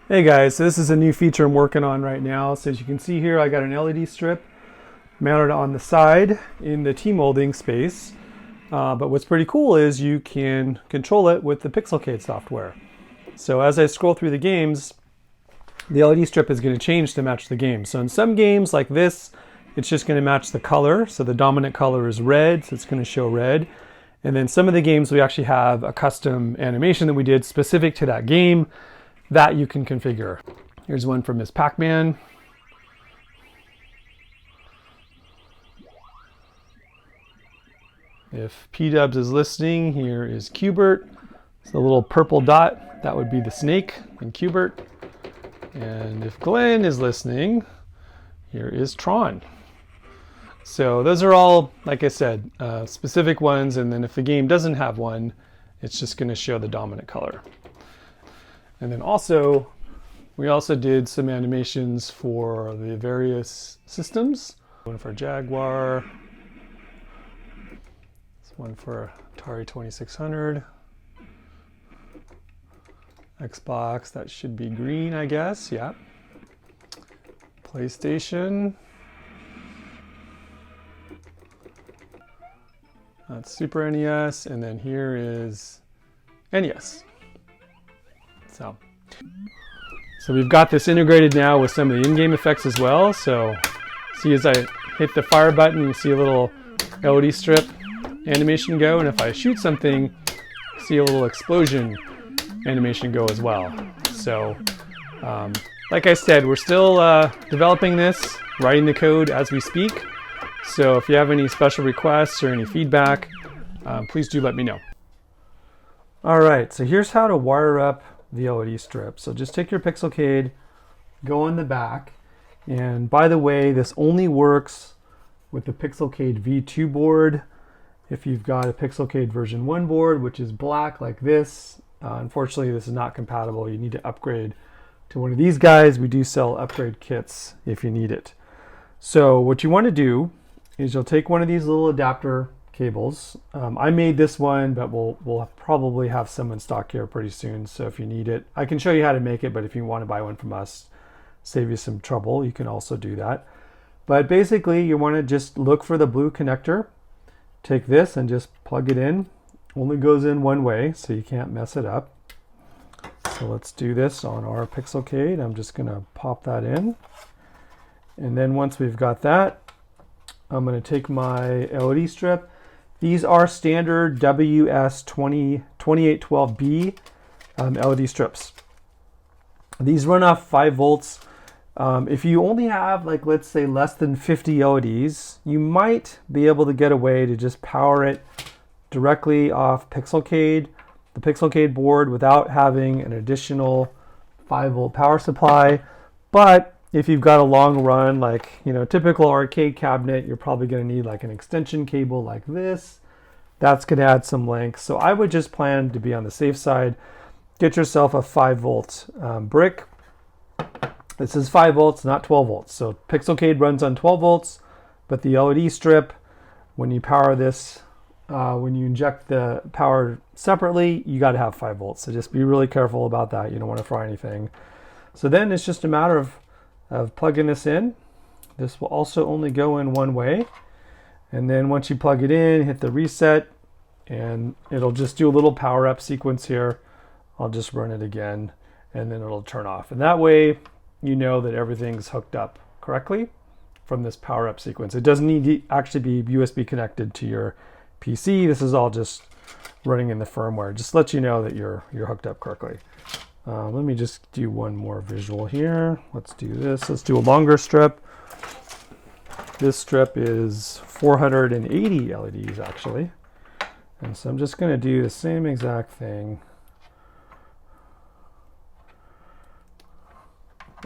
Hey guys, so this is a new feature I'm working on right now. So as you can see here, I got an LED strip mounted on the side in the T-molding space. But what's pretty cool is you can control it with the Pixelcade software. So as I scroll through the games, the LED strip is going to change to match the game. So in some games like this, it's just going to match the color. So the dominant color is red, so it's going to show red. And then some of the games we actually have a custom animation that we did specific to that game that you can configure. Here's one from Miss Pac-Man. If P-Dubs is listening, here is Q*bert. It's a little purple dot. That would be the snake in Q*bert. And if Glenn is listening, here is Tron. So those are all, like I said, specific ones. And then if the game doesn't have one, it's just going to show the dominant color. And then also, we also did some animations for the various systems. One for Jaguar, one for Atari 2600, Xbox, that should be green, I guess, yeah. PlayStation, that's Super NES, and then here is NES. So we've got this integrated now with some of the in-game effects as well. So see, as I hit the fire button, you see a little LED strip animation go, and if I shoot something, see a little explosion animation go as well. So like I said, we're still developing this, writing the code as we speak. So if you have any special requests or any feedback, please do let me know. All right, so here's how to wire up the LED strip. So just take your Pixelcade, go in the back, and by the way, this only works with the Pixelcade V2 board. If you've got a Pixelcade version 1 board, which is black like this, unfortunately this is not compatible. You need to upgrade to one of these guys. We do sell upgrade kits if you need it. So what you want to do is you'll take one of these little adapter cables. I made this one, but we'll probably have some in stock here pretty soon. So if you need it, I can show you how to make it, but if you want to buy one from us, save you some trouble, you can also do that. But basically you want to just look for the blue connector, take this and just plug it in. Only goes in one way, so you can't mess it up. So let's do this on our Pixelcade. I'm just going to pop that in. And then once we've got that, I'm going to take my LED strip. These are standard WS2812B LED strips. These run off 5 volts. If you only have, like, let's say less than 50 LEDs, you might be able to get away to just power it directly off Pixelcade, the Pixelcade board, without having an additional 5-volt power supply. But if you've got a long run, like, typical arcade cabinet, you're probably going to need like an extension cable like this. That's going to add some length. So I would just plan to be on the safe side. Get yourself a 5-volt brick. This is 5 volts, not 12 volts. So Pixelcade runs on 12 volts, but the LED strip, when you power this, when you inject the power separately, you got to have 5 volts. So just be really careful about that. You don't want to fry anything. So then it's just a matter of plugging this in. This will also only go in one way. And then once you plug it in, hit the reset, and it'll just do a little power up sequence here. I'll just run it again, and then it'll turn off. And that way, you know that everything's hooked up correctly from this power up sequence. It doesn't need to actually be USB connected to your PC. This is all just running in the firmware. Just let you know that you're hooked up correctly. Let me just do one more visual here. Let's do this. Let's do a longer strip. This strip is 480 LEDs actually. And so I'm just going to do the same exact thing.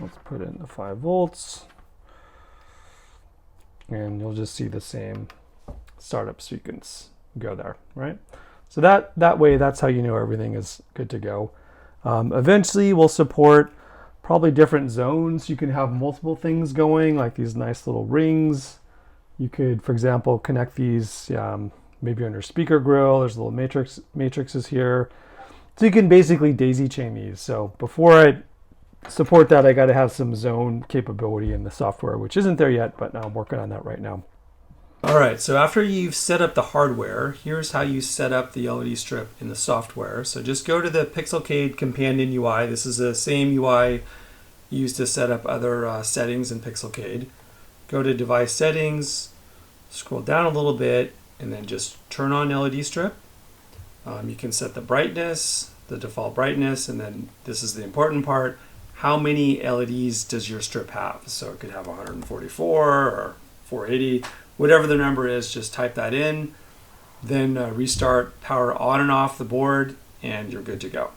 Let's put in the 5 volts. And you'll just see the same startup sequence go there, right? So that way, that's how you know everything is good to go. Eventually we'll support probably different zones. You can have multiple things going, like these nice little rings. You could, for example, connect these maybe under speaker grill. There's little matrices here. So you can basically daisy chain these. So before I support that, I got to have some zone capability in the software, which isn't there yet, but I'm working on that right now. All right, so after you've set up the hardware, here's how you set up the LED strip in the software. So just go to the Pixelcade companion UI. This is the same UI used to set up other settings in Pixelcade. Go to device settings, scroll down a little bit, and then just turn on LED strip. You can set the brightness, the default brightness, and then this is the important part. How many LEDs does your strip have? So it could have 144 or 480, whatever the number is, just type that in. Then restart power on and off the board, and you're good to go.